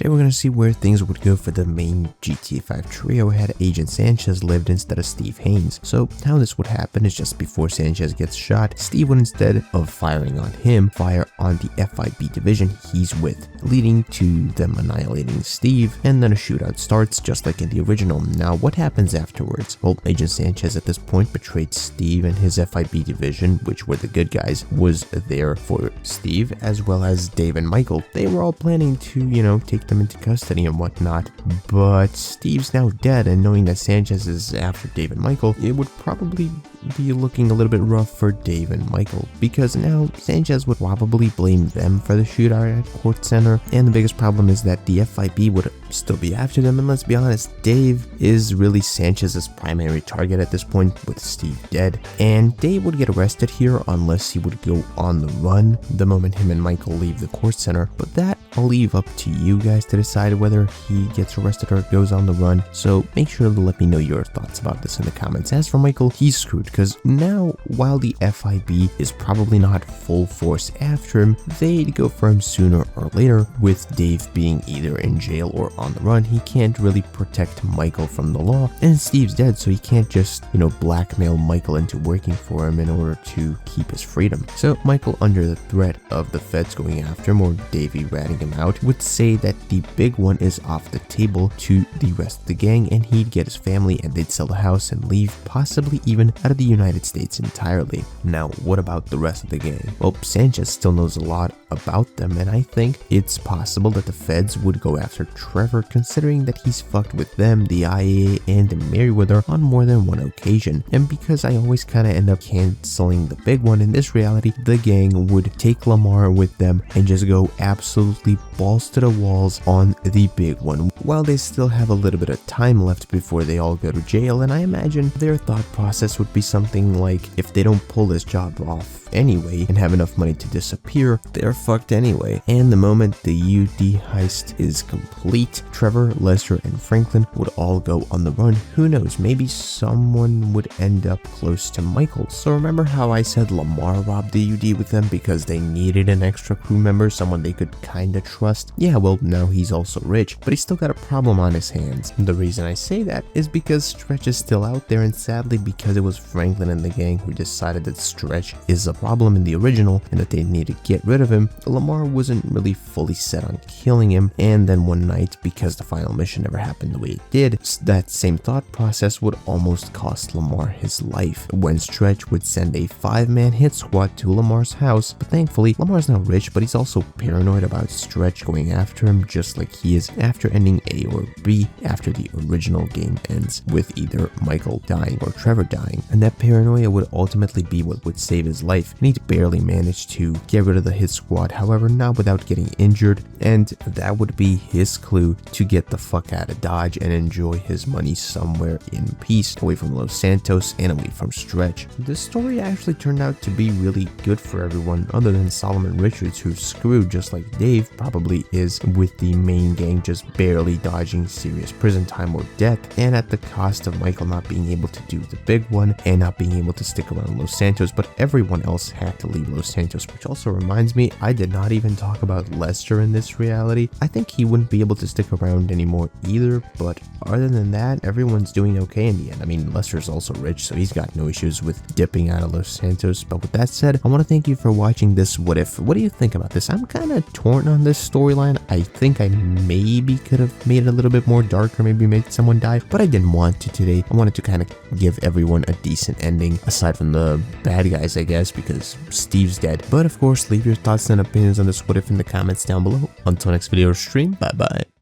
Today we're going to see where things would go for the main GTA 5 trio had Agent Sanchez lived instead of Steve Haines. So how this would happen is just before Sanchez gets shot, Steve would, instead of firing on him, fire on the FIB division he's with, leading to them annihilating Steve, and then a shootout starts just like in the original. Now what happens afterwards? Well, Agent Sanchez at this point betrayed Steve, and his FIB division, which were the good guys, was there for Steve as well as Dave and Michael. They were all planning to, take them into custody and whatnot, but Steve's now dead, and knowing that Sanchez is after Dave and Michael, it would probably be looking a little bit rough for Dave and Michael, because now Sanchez would probably blame them for the shootout at Court Center, and the biggest problem is that the FIB would still be after them, and let's be honest, Dave is really Sanchez's primary target at this point with Steve dead, and Dave would get arrested here unless he would go on the run the moment him and Michael leave the Court Center, but that I'll leave up to you guys to decide whether he gets arrested or goes on the run, so make sure to let me know your thoughts about this in the comments. As for Michael, he's screwed, because now, while the FIB is probably not full force after him, they'd go for him sooner or later. With Dave being either in jail or on the run, he can't really protect Michael from the law, and Steve's dead, so he can't just, blackmail Michael into working for him in order to keep his freedom. So Michael, under the threat of the feds going after him or Davey ratting him out, would say that the big one is off the table to the rest of the gang, and he'd get his family and they'd sell the house and leave, possibly even out of the United States entirely. Now, what about the rest of the gang? Well, Sanchez still knows a lot about them, and I think it's possible that the feds would go after Trevor, considering that he's fucked with them, the IA, and Merriweather on more than one occasion. And because I always kind of end up canceling the big one in this reality, the gang would take Lamar with them and just go absolutely balls to the walls on the big one, while they still have a little bit of time left before they all go to jail. And I imagine their thought process would be something like, if they don't pull this job off anyway and have enough money to disappear, they're fucked anyway. And the moment the UD heist is complete, Trevor, Lester, and Franklin would all go on the run. Who knows, maybe someone would end up close to Michael. So remember how I said Lamar robbed the UD with them because they needed an extra crew member, someone they could kinda trust? Yeah, well, now he's also rich, but he's still got a problem on his hands. The reason I say that is because Stretch is still out there, and sadly, because it was Franklin and the gang who decided that Stretch is a problem in the original and that they need to get rid of him, Lamar wasn't really fully set on killing him. And then one night, because the final mission never happened the way it did, that same thought process would almost cost Lamar his life, when Stretch would send a 5-man hit squad to Lamar's house. But thankfully, Lamar's not rich, but he's also paranoid about Stretch going after him, just like he is after ending A or B after the original game ends, with either Michael dying or Trevor dying. And that paranoia would ultimately be what would save his life, and he'd barely managed to get rid of the hit squad, however, not without getting injured, and that would be his clue to get the fuck out of Dodge and enjoy his money somewhere in peace, away from Los Santos and away from Stretch. This story actually turned out to be really good for everyone, other than Solomon Richards, who's screwed just like Dave probably is, with the main gang just barely dodging serious prison time or death, and at the cost of Michael not being able to do the big one and not being able to stick around Los Santos, but everyone else had to leave Los Santos. Which also reminds me, I did not even talk about Lester in this reality. I think he wouldn't be able to stick around anymore either, but other than that, everyone's doing okay in the end. I mean, Lester's also rich, so he's got no issues with dipping out of Los Santos. But with that said, I want to thank you for watching this What If. What do you think about this? I'm kind of torn on this storyline. I think I maybe could have made it a little bit more dark, or maybe made someone die, but I didn't want to today. I wanted to kind of give everyone a decent ending, aside from the bad guys, I guess, because Steve's dead. But of course, leave your thoughts and opinions on this What If in the comments down below. Until next video or stream, bye bye.